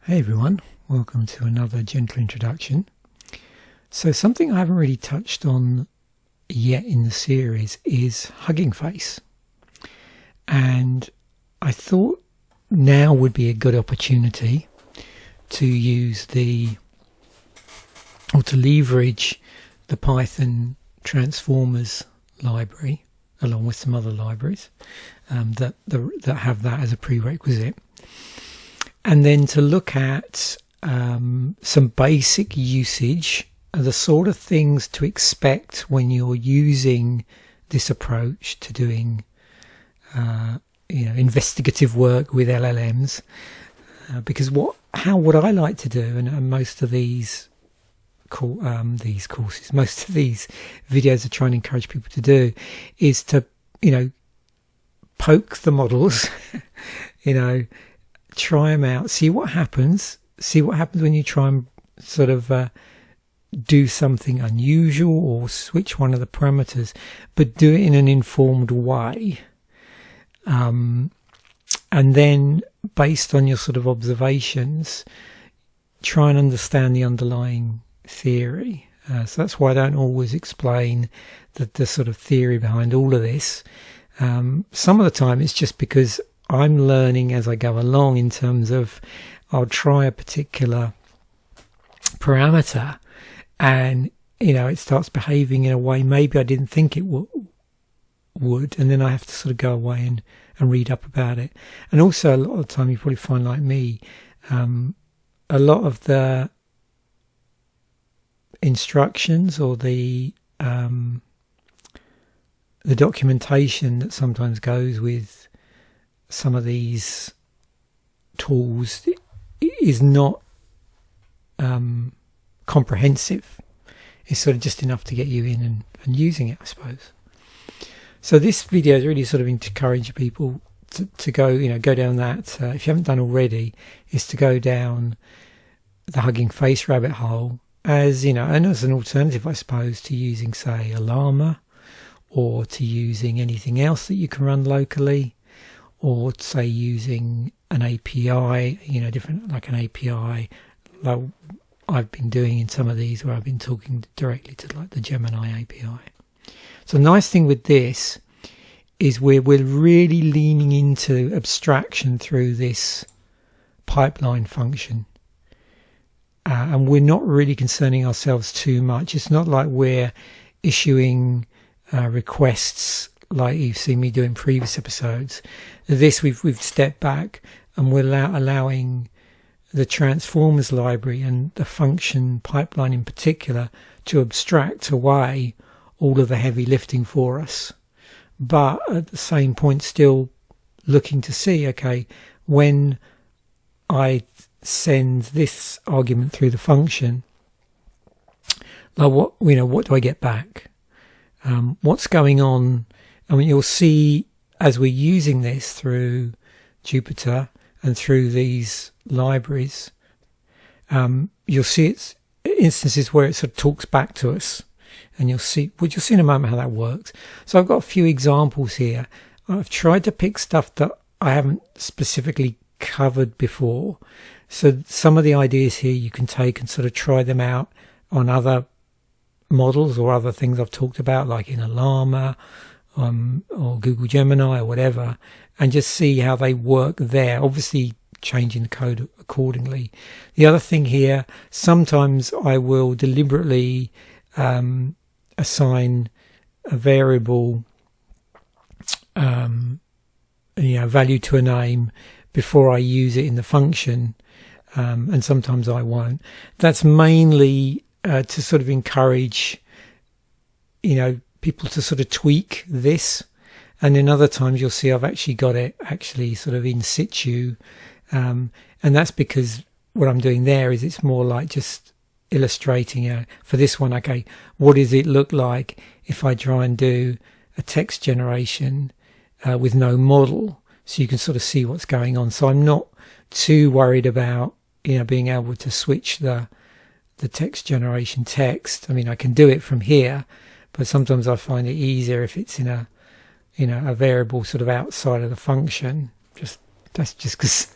Hey everyone, welcome to another gentle introduction. So something I haven't really touched on yet in the series is Hugging Face. And I thought now would be a good opportunity to use to leverage the Python transformers library along with some other libraries that have that as a prerequisite. And then to look at some basic usage, the sort of things to expect when you're using this approach to doing, investigative work with LLMs. Because what I like to do, and most of these courses, most of these videos are trying to encourage people to do, is to, poke the models, try them out, see what happens when you try and sort of do something unusual or switch one of the parameters, but do it in an informed way. And then based on your sort of observations, try and understand the underlying theory. So that's why I don't always explain the sort of theory behind all of this. Some of the time it's just because I'm learning as I go along, in terms of I'll try a particular parameter and, it starts behaving in a way maybe I didn't think it would, and then I have to sort of go away and read up about it. And also a lot of the time you probably find, like me, a lot of the instructions or the documentation that sometimes goes with some of these tools is not comprehensive. It's sort of just enough to get you in and using it, I suppose. So this video is really sort of encouraging people to go, go down that, if you haven't done already, is to go down the Hugging Face rabbit hole as, and as an alternative, I suppose, to using, say, a llama, or to using anything else that you can run locally, or say using an API, different, like an API, like I've been doing in some of these where I've been talking directly to like the Gemini API. So the nice thing with this is we're really leaning into abstraction through this pipeline function. And we're not really concerning ourselves too much. It's not like we're issuing requests like you've seen me do in previous episodes. This we've stepped back and we're allowing the transformers library and the function pipeline in particular to abstract away all of the heavy lifting for us, but at the same point still looking to see, okay, when I send this argument through the function, like what do I get back? What's going on? I mean, you'll see as we're using this through Jupyter and through these libraries, you'll see it's instances where it sort of talks back to us, and you'll see in a moment how that works. So I've got a few examples here. I've tried to pick stuff that I haven't specifically covered before. So some of the ideas here you can take and sort of try them out on other models or other things I've talked about, like in a llama, or Google Gemini or whatever, and just see how they work there, obviously changing the code accordingly. The other thing here, sometimes I will deliberately assign a variable value to a name before I use it in the function, and sometimes I won't. That's mainly to sort of encourage people to sort of tweak this, and then other times you'll see I've actually got it sort of in situ, and that's because what I'm doing there is it's more like just illustrating for this one, okay, what does it look like if I try and do a text generation with no model, so you can sort of see what's going on. So I'm not too worried about being able to switch the text generation text. I mean, I can do it from here, but sometimes I find it easier if it's in a variable sort of outside of the function, just that's just because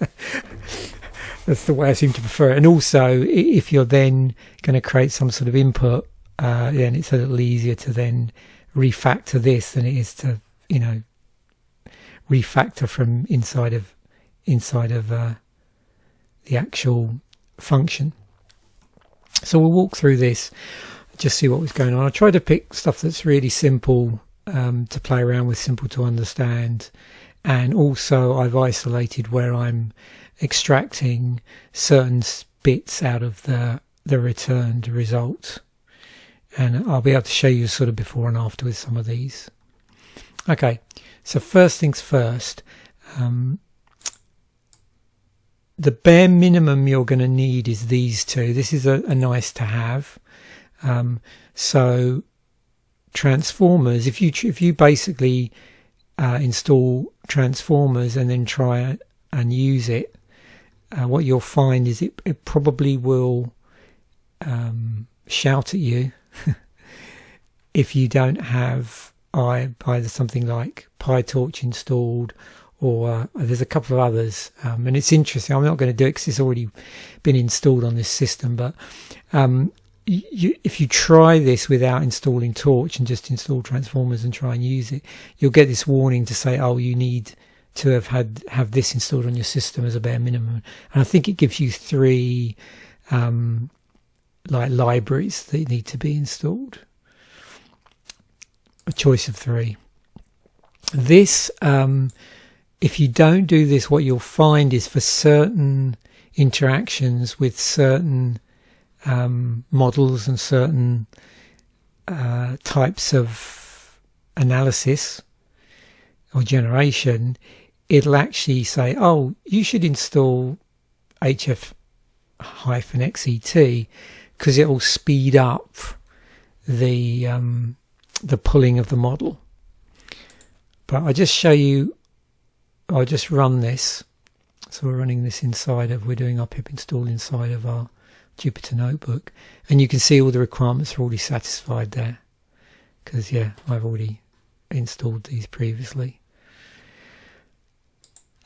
that's the way I seem to prefer it. And also, if you're then going to create some sort of input, then it's a little easier to then refactor this than it is to, refactor from inside of the actual function. So we'll walk through this, just see what was going on. I try to pick stuff that's really simple to play around with, simple to understand, and also I've isolated where I'm extracting certain bits out of the returned result, and I'll be able to show you sort of before and after with some of these. Okay, so first things first, the bare minimum you're going to need is these two. This is a nice to have. So transformers, if you basically install transformers and then try and use it, what you'll find is it probably will shout at you if you don't have either something like PyTorch installed, or there's a couple of others, and it's interesting. I'm not going to do it because it's already been installed on this system, but if you try this without installing Torch and just install transformers and try and use it, you'll get this warning to say, oh, you need to have this installed on your system as a bare minimum. And I think it gives you 3 like libraries that need to be installed, a choice of 3. This if you don't do this, what you'll find is for certain interactions with certain models and certain types of analysis or generation, it'll actually say, oh, you should install HF-XET because it will speed up the pulling of the model. But I'll just show you, I'll just run this. So we're running this we're doing our pip install inside of our Jupyter Notebook, and you can see all the requirements are already satisfied there because I've already installed these previously.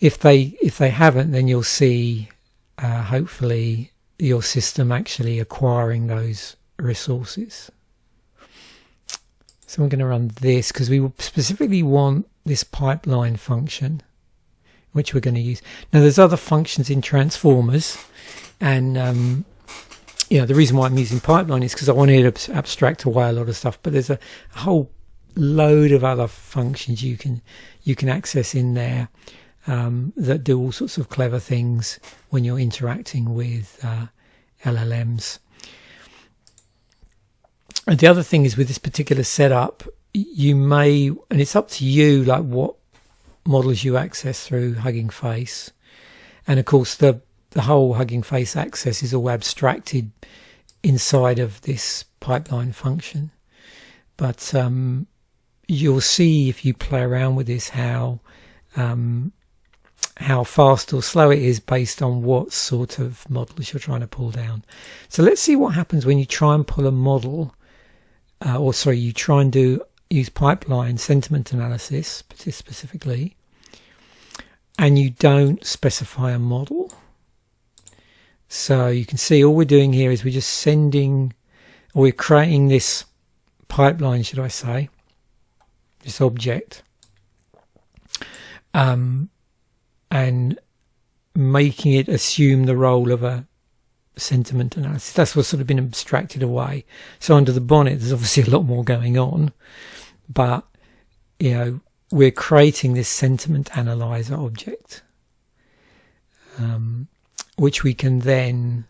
If they haven't, then you'll see hopefully your system actually acquiring those resources. So I'm going to run this because we specifically want this pipeline function, which we're going to use. Now there's other functions in transformers, and the reason why I'm using pipeline is because I wanted to abstract away a lot of stuff, but there's a whole load of other functions you can access in there that do all sorts of clever things when you're interacting with LLMs. And the other thing is, with this particular setup, you may, and it's up to you, like what models you access through Hugging Face. And of course the whole Hugging Face access is all abstracted inside of this pipeline function. But you'll see if you play around with this how fast or slow it is based on what sort of models you're trying to pull down. So let's see what happens when you try and pull a model, you try and use pipeline sentiment analysis specifically, and you don't specify a model. So you can see all we're doing here is we're just we're creating this pipeline, should I say, this object, and making it assume the role of a sentiment analysis. That's what's sort of been abstracted away. So under the bonnet, there's obviously a lot more going on, but we're creating this sentiment analyzer object, which we can then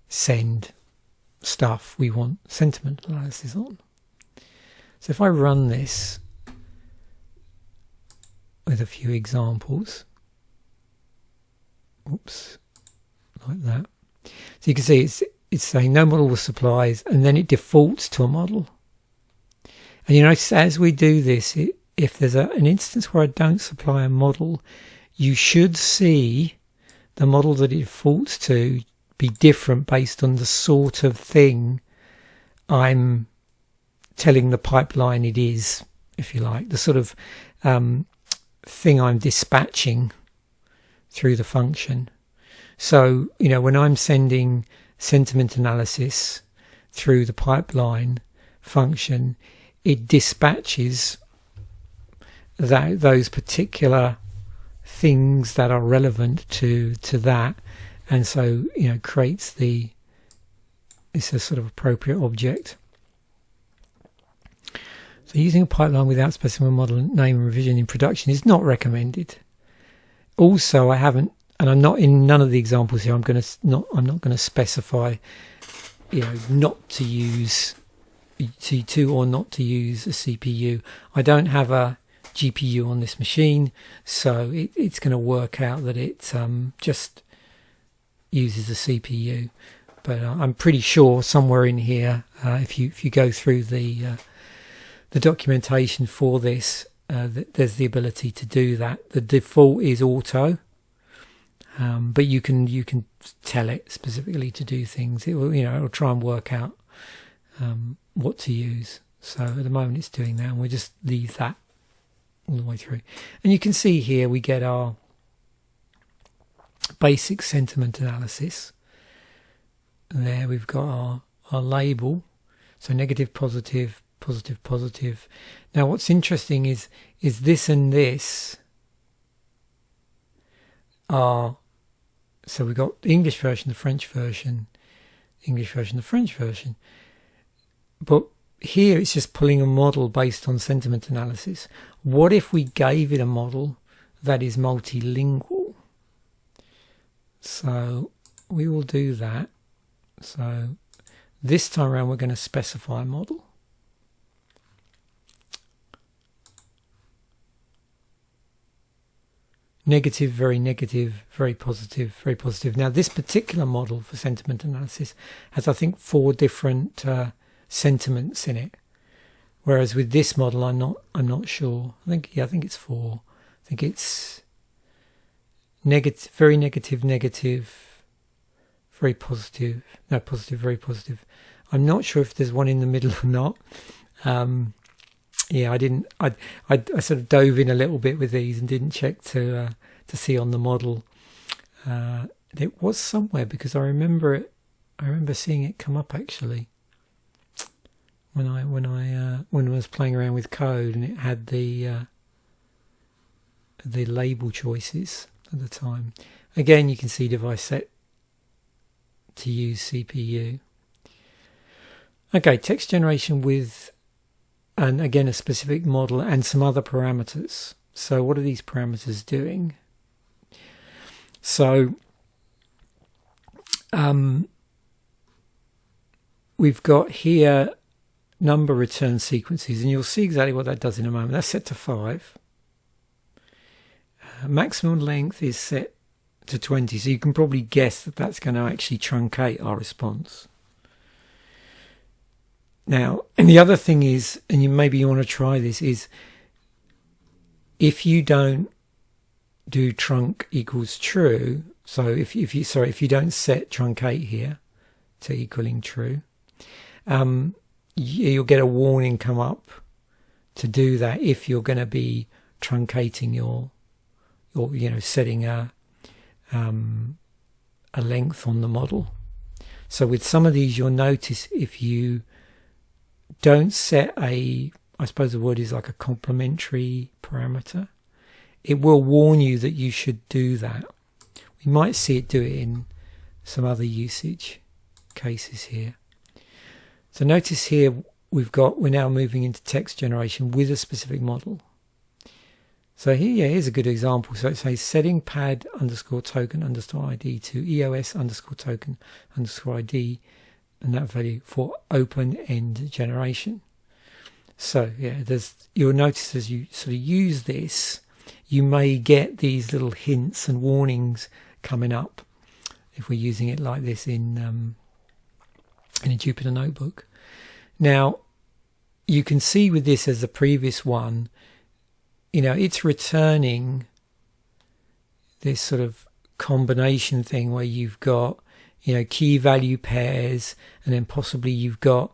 send stuff we want sentiment analysis on. So if I run this with a few examples, like that. So you can see it's saying no model was supplied, and then it defaults to a model. And you notice as we do this, if there's an instance where I don't supply a model, you should see the model that it defaults to be different based on the sort of thing I'm telling the pipeline it is, if you like, the sort of thing I'm dispatching through the function. So, when I'm sending sentiment analysis through the pipeline function, it dispatches those particular things that are relevant to that, and so creates it's a sort of appropriate object. So using a pipeline without specifying model name and revision in production is not recommended. Also, I haven't, and I'm not in none of the examples here. I'm not going to specify, not to use to or not to use a CPU. I don't have a GPU on this machine, so it's going to work out that it just uses a CPU. But I'm pretty sure somewhere in here, if you go through the documentation for this, there's the ability to do that. The default is auto, but you can tell it specifically to do things. It'll try and work out what to use. So at the moment it's doing that, and we'll just leave that all the way through. And you can see here we get our basic sentiment analysis. And there we've got our label, so negative, positive, positive, positive. Now what's interesting is this and this are, so we've got the English version, the French version, English version, the French version. But here it's just pulling a model based on sentiment analysis. What if we gave it a model that is multilingual? So we will do that. So this time around we're going to specify a model. Negative, very positive, very positive. Now this particular model for sentiment analysis has, I think, 4 different sentiments in it, whereas with this model I'm not sure. I think it's 4. I think it's negative, very negative, very positive, no, positive, very positive. I'm not sure if there's one in the middle or not. I sort of dove in a little bit with these and didn't check to see on the model. It was somewhere, because I remember seeing it come up actually when I was playing around with code, and it had the label choices at the time. Again, you can see device set to use CPU. Okay, text generation with, and again, a specific model and some other parameters. So what are these parameters doing? So we've got here number return sequences, and you'll see exactly what that does in a moment. That's set to 5. Maximum length is set to 20, so you can probably guess that that's going to actually truncate our response. Now, and the other thing is, and maybe you want to try this, is if you don't do trunc equals true, so if you don't set truncate here to equaling true, you'll get a warning come up to do that if you're going to be truncating your setting a length on the model. So with some of these, you'll notice if you don't set I suppose the word is like a complementary parameter, it will warn you that you should do that. We might see it do it in some other usage cases here. So notice here we're now moving into text generation with a specific model. So here's a good example. So it says setting pad underscore token underscore ID to EOS underscore token underscore ID, and that value for open end generation. So you'll notice as you sort of use this, you may get these little hints and warnings coming up if we're using it like this in a Jupyter Notebook. Now you can see with this, as the previous one, it's returning this sort of combination thing where you've got key value pairs, and then possibly you've got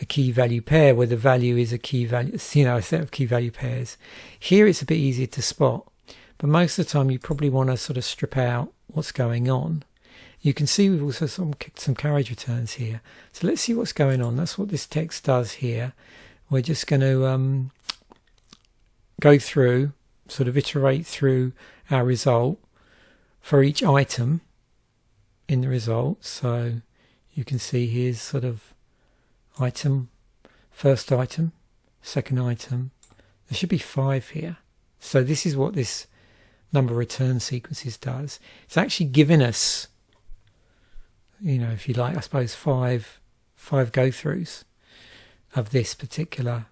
a key value pair where the value is a key value, a set of key value pairs. Here it's a bit easier to spot, but most of the time you probably want to sort of strip out what's going on. You can see we've also some carriage returns here. So let's see what's going on. That's what this text does here. We're just going to go through, sort of iterate through our result for each item in the result. So you can see here's sort of item, first item, second item. There should be 5 here. So this is what this number return sequences does. It's actually giving us, you know, if you like, I suppose five go-throughs of this particular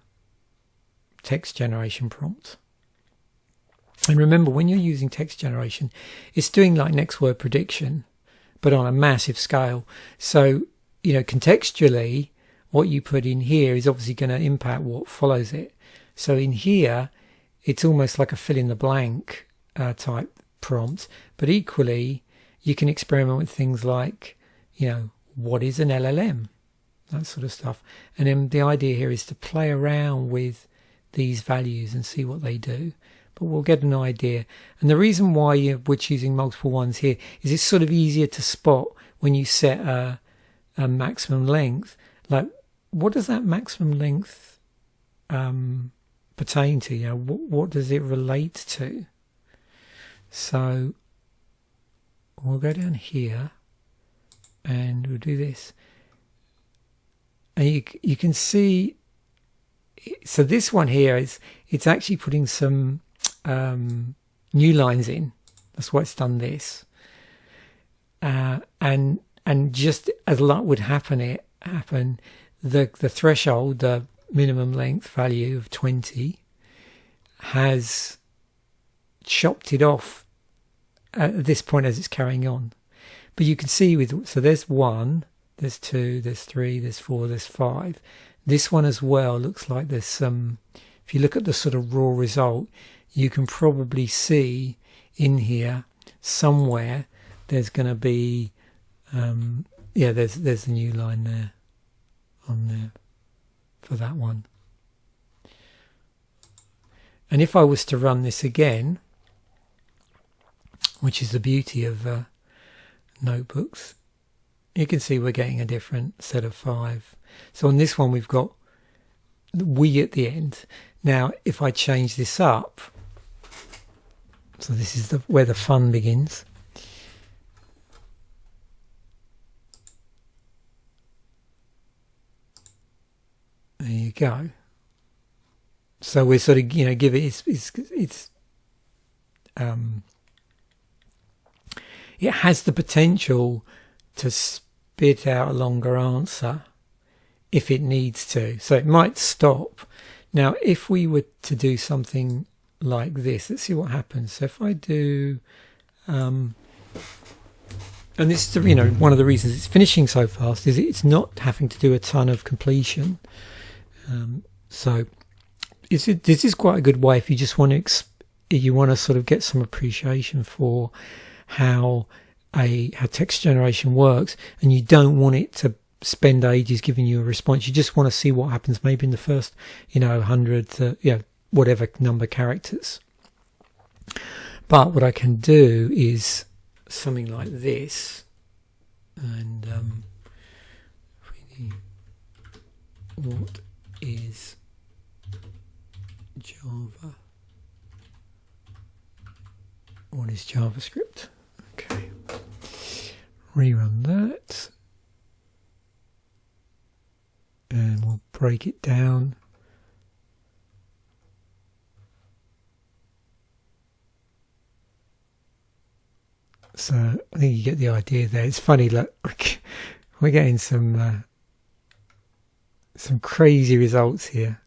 text generation prompt. And remember, when you're using text generation, it's doing like next word prediction, but on a massive scale. So, you know, contextually, what you put in here is obviously going to impact what follows it. So in here, it's almost like a fill in the blank type prompt, but equally, you can experiment with things like, you know, what is an LLM? That sort of stuff. And then the idea here is to play around with these values and see what they do. But we'll get an idea. And the reason why we're choosing multiple ones here is it's sort of easier to spot when you set a maximum length. Like, what does that maximum length pertain to? You know, what does it relate to? So we'll go down here and we'll do this. And you can see, so this one here it's actually putting some new lines in. That's why it's done this. And just as luck would happen, the threshold, the minimum length value of 20, has chopped it off at this point as it's carrying on. But you can see so there's 1, there's 2, there's 3, there's 4, there's 5. This one as well looks like there's some, if you look at the sort of raw result, you can probably see in here somewhere there's going to be, there's the new line there on there for that one. And if I was to run this again, which is the beauty of notebooks, you can see we're getting a different set of 5. So on this one we've got we at the end. Now if I change this up, so this is where the fun begins. There you go. So we're sort of, you know, give it it has the potential to spit out a longer answer if it needs to. So it might stop. Now, if we were to do something like this, let's see what happens. So if I do, and this is, you know, one of the reasons it's finishing so fast is it's not having to do a ton of completion. So this is quite a good way if you just want to sort of get some appreciation for how text generation works, and you don't want it to spend ages giving you a response. You just want to see what happens maybe in the first, 100 to, whatever number characters. But what I can do is something like this, and what is Java? What is JavaScript? Okay, rerun that, and we'll break it down. So I think you get the idea there. It's funny, like we're getting some crazy results here.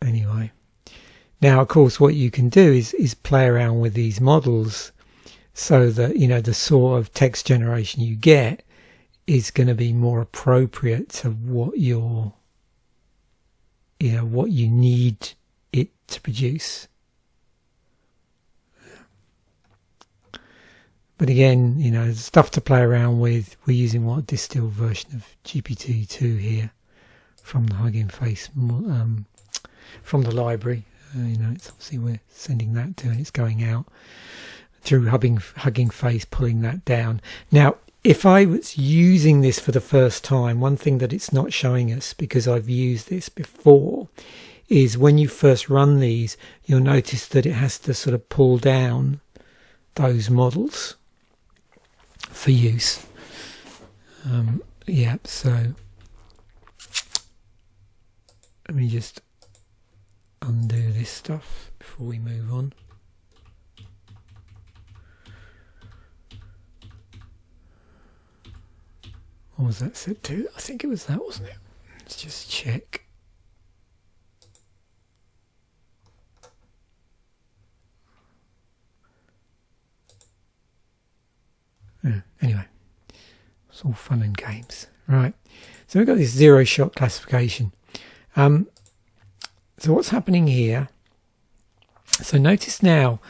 Anyway, now of course what you can do is play around with these models so that the sort of text generation you get is going to be more appropriate to what you need it to produce. But again, you know, there's stuff to play around with. We're using a distilled version of GPT-2 here from the Hugging Face, from the library. You know, it's obviously we're sending that to, and it's going out through Hugging Face, pulling that down. Now, if I was using this for the first time, one thing that it's not showing us, because I've used this before, is when you first run these, you'll notice that it has to sort of pull down those models for use. Yeah, so let me just undo this stuff before we move on. What was that set to? I think it was that, wasn't it? Let's just check. Yeah, anyway, it's all fun and games. Right, so we've got this zero-shot classification. So what's happening here? So notice now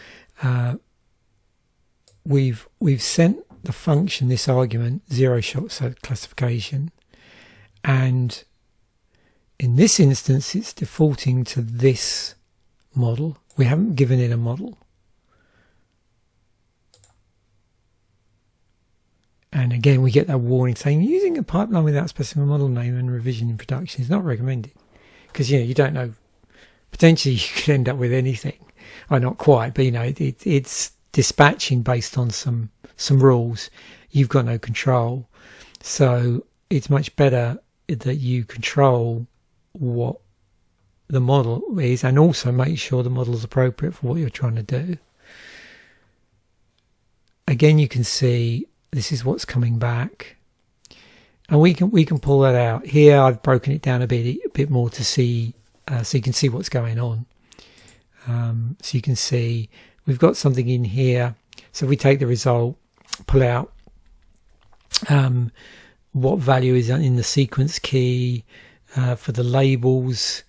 we've sent the function this argument zero-shot classification, and in this instance it's defaulting to this model. We haven't given it a model. And again, we get that warning saying using a pipeline without specifying a model name and revision in production is not recommended, because you don't know. Potentially, you could end up with anything. Oh, not quite, but it's dispatching based on some rules. You've got no control, so it's much better that you control what the model is, and also make sure the model is appropriate for what you're trying to do. Again, you can see. This is what's coming back, and we can pull that out. Here I've broken it down a bit more to see, so you can see what's going on. So you can see we've got something in here. So if we take the result, pull out what value is in the sequence key. For the labels,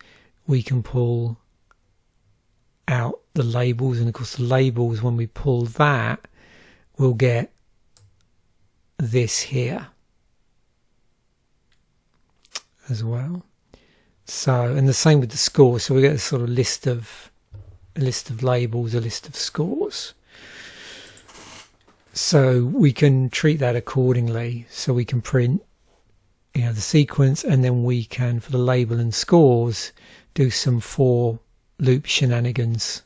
we can pull out the labels, and of course the labels, when we pull that, we'll get this here as well. So, and the same with the scores. So we get a sort of list of labels, a list of scores. So we can treat that accordingly. So we can print, the sequence, and then we can, for the label and scores, do some for loop shenanigans,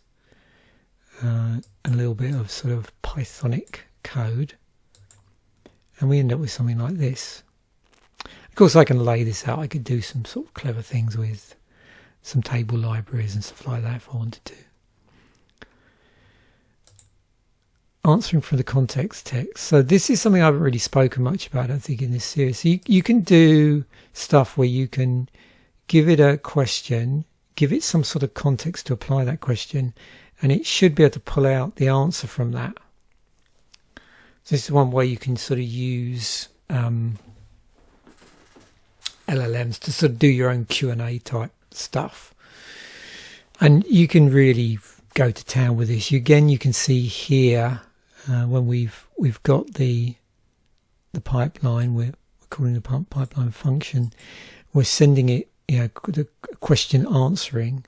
and a little bit of sort of Pythonic code. And we end up with something like this. Of course, I can lay this out. I could do some sort of clever things with some table libraries and stuff like that if I wanted to. Answering from the context text. So this is something I haven't really spoken much about, I don't think, in this series. So you can do stuff where you can give it a question, give it some sort of context to apply that question, and it should be able to pull out the answer from that. So this is one way you can sort of use LLMs to sort of do your own Q&A type stuff. And you can really go to town with this. Again, you can see here when we've got the pipeline, we're calling the pipeline function, we're sending it, the question answering.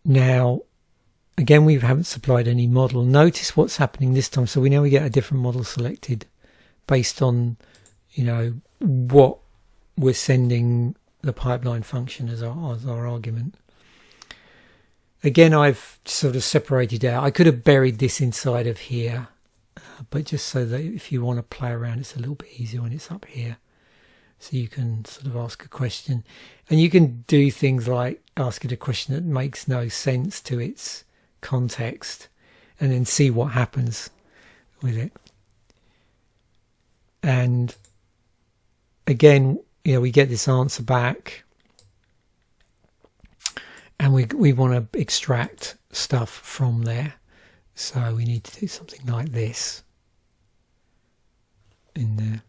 Now, again, we haven't supplied any model. Notice what's happening this time. So we get a different model selected based on, what we're sending the pipeline function as our argument. Again, I've sort of separated out. I could have buried this inside of here, but just so that if you want to play around, it's a little bit easier when it's up here. So you can sort of ask a question. And you can do things like ask it a question that makes no sense to its context, and then see what happens with it. And again, we get this answer back, and we want to extract stuff from there. So we need to do something like this in there.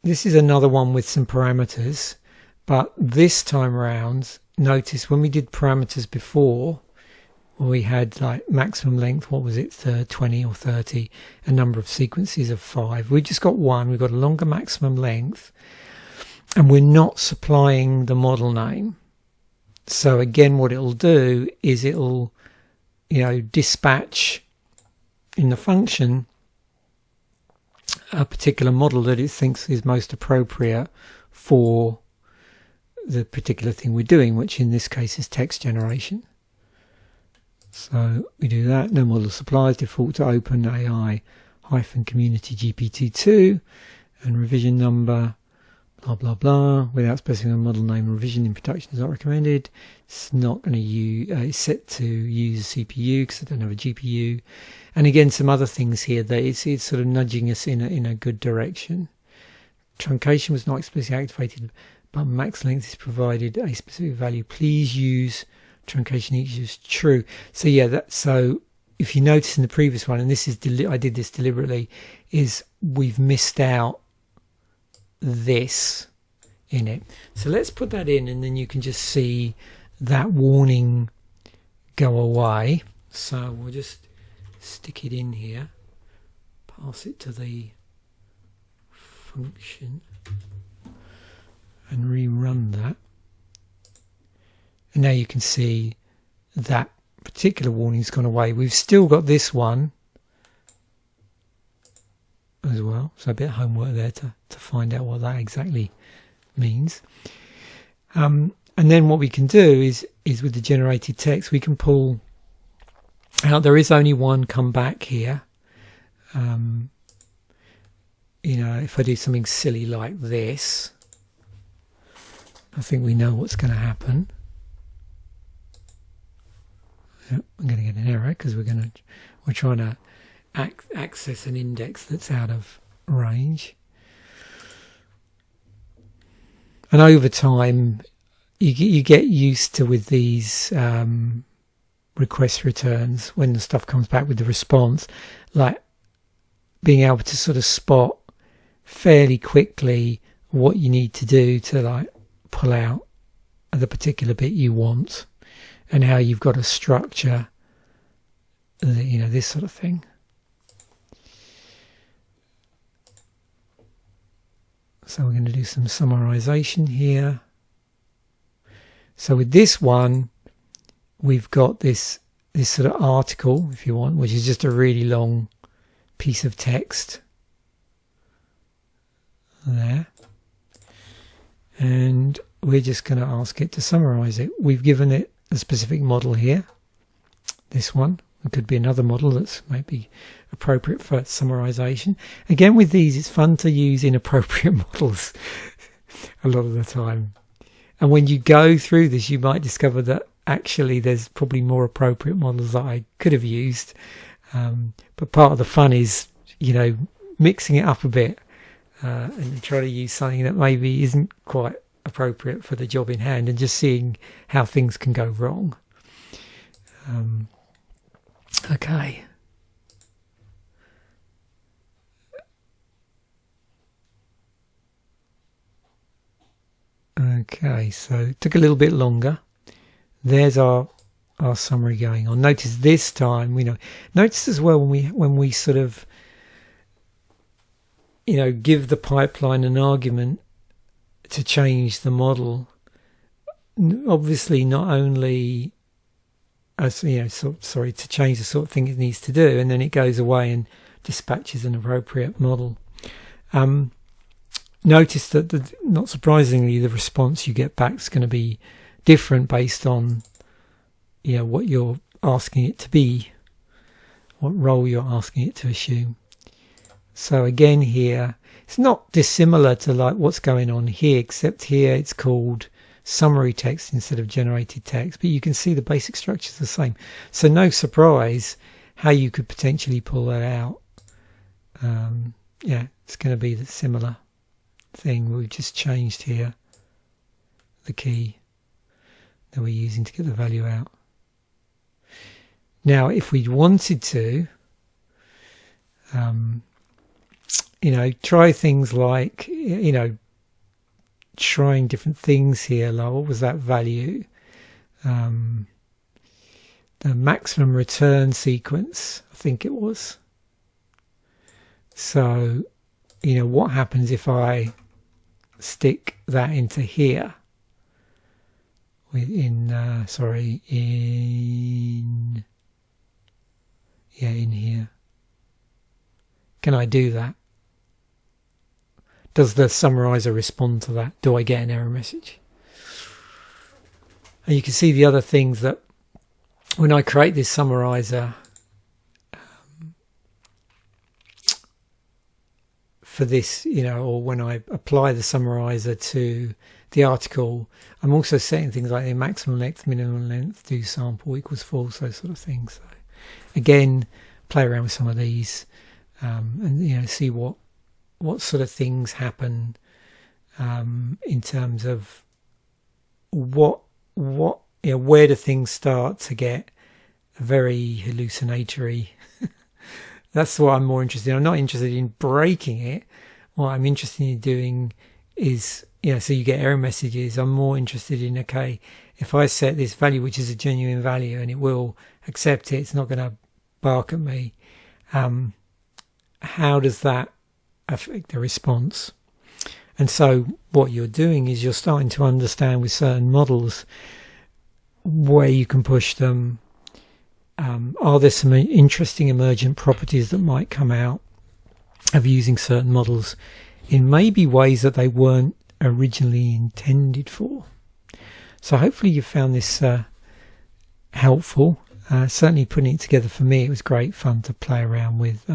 This is another one with some parameters, but this time around, notice when we did parameters before, we had like maximum length, what was it, 20 or 30, a number of sequences of 5. We've just got one, we've got a longer maximum length, and we're not supplying the model name. So again, what it'll do is it'll, dispatch in the function a particular model that it thinks is most appropriate for the particular thing we're doing, which in this case is text generation. So we do that. No model supplies, default to OpenAI-community GPT-2, and revision number, blah blah blah, without specifying a model name. Revision in production is not recommended. It's not going to use, it's set to use a CPU because I don't have a GPU. And again, some other things here that it's sort of nudging us in a good direction. Truncation was not explicitly activated, but max length is provided a specific value. Please use truncation equals true. So yeah, so if you notice in the previous one, and this is I did this deliberately, is we've missed out this in it. So let's put that in, and then you can just see that warning go away. So we'll just stick it in here, pass it to the function, and rerun that. And now you can see that particular warning's gone away. We've still got this one as well, so a bit of homework there to find out what that exactly means. And then what we can do is with the generated text, we can pull out, there is only one come back here. If I do something silly like this, I think we know what's going to happen. Yep, I'm going to get an error because we're trying to access an index that's out of range. And over time, you get used to, with these request returns, when the stuff comes back with the response, like being able to sort of spot fairly quickly what you need to do to like pull out the particular bit you want, and how you've got to structure this sort of thing. So we're going to do some summarization here. So with this one, we've got this sort of article, if you want, which is just a really long piece of text there. And we're just going to ask it to summarize it. We've given it a specific model here, this one. It could be another model that's maybe appropriate for summarization. Again, with these, it's fun to use inappropriate models a lot of the time. And when you go through this, you might discover that actually there's probably more appropriate models that I could have used. But part of the fun is, mixing it up a bit and try to use something that maybe isn't quite appropriate for the job in hand, and just seeing how things can go wrong. Okay. Okay, so it took a little bit longer. There's our summary going on. Notice this time, notice as well when we sort of, give the pipeline an argument to change the model. Obviously, not only to change the sort of thing it needs to do, and then it goes away and dispatches an appropriate model. Notice that, not surprisingly, the response you get back is going to be different based on what you're asking it to be, what role you're asking it to assume. So again here, it's not dissimilar to like what's going on here, except here it's called summary text instead of generated text, but you can see the basic structure is the same. So no surprise how you could potentially pull that out. It's going to be the similar thing. We've just changed here the key that we're using to get the value out. Now if we wanted to try things like trying different things here, like what was that value, the maximum return sequence, I think it was. So, what happens if I stick that into here? In here. Can I do that? Does the summarizer respond to that? Do I get an error message? And you can see the other things that when I create this summarizer for this, or when I apply the summarizer to the article, I'm also setting things like the maximum length, minimum length, do sample equals false, those sort of things. So again, play around with some of these, and see what sort of things happen in terms of where do things start to get very hallucinatory. That's what I'm more interested in. I'm not interested in breaking it. What I'm interested in doing is, so you get error messages. I'm more interested in, okay, if I set this value, which is a genuine value, and it will accept it, it's not going to bark at me. How does that affect the response? And so what you're doing is you're starting to understand with certain models where you can push them. Are there some interesting emergent properties that might come out of using certain models in maybe ways that they weren't originally intended for? So hopefully you found this helpful. Certainly putting it together for me, it was great fun to play around with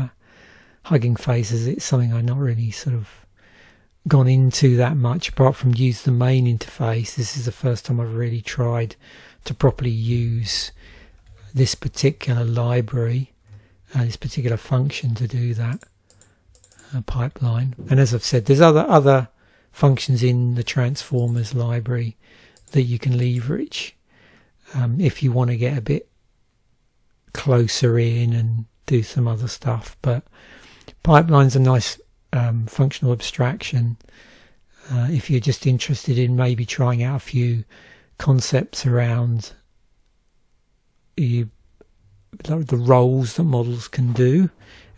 Hugging Faces. It's something I've not really sort of gone into that much, apart from use the main interface. This is the first time I've really tried to properly use this particular library, this particular function to do that pipeline. And as I've said, there's other functions in the transformers library that you can leverage if you want to get a bit closer in and do some other stuff. But pipeline's a nice functional abstraction if you're just interested in maybe trying out a few concepts around the roles that models can do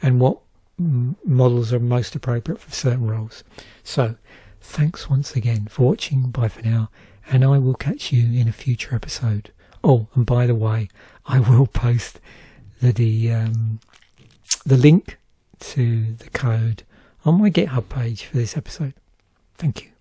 and what models are most appropriate for certain roles. So thanks once again for watching. Bye for now, and I will catch you in a future episode. Oh, and by the way, I will post the link to the code on my GitHub page for this episode. Thank you.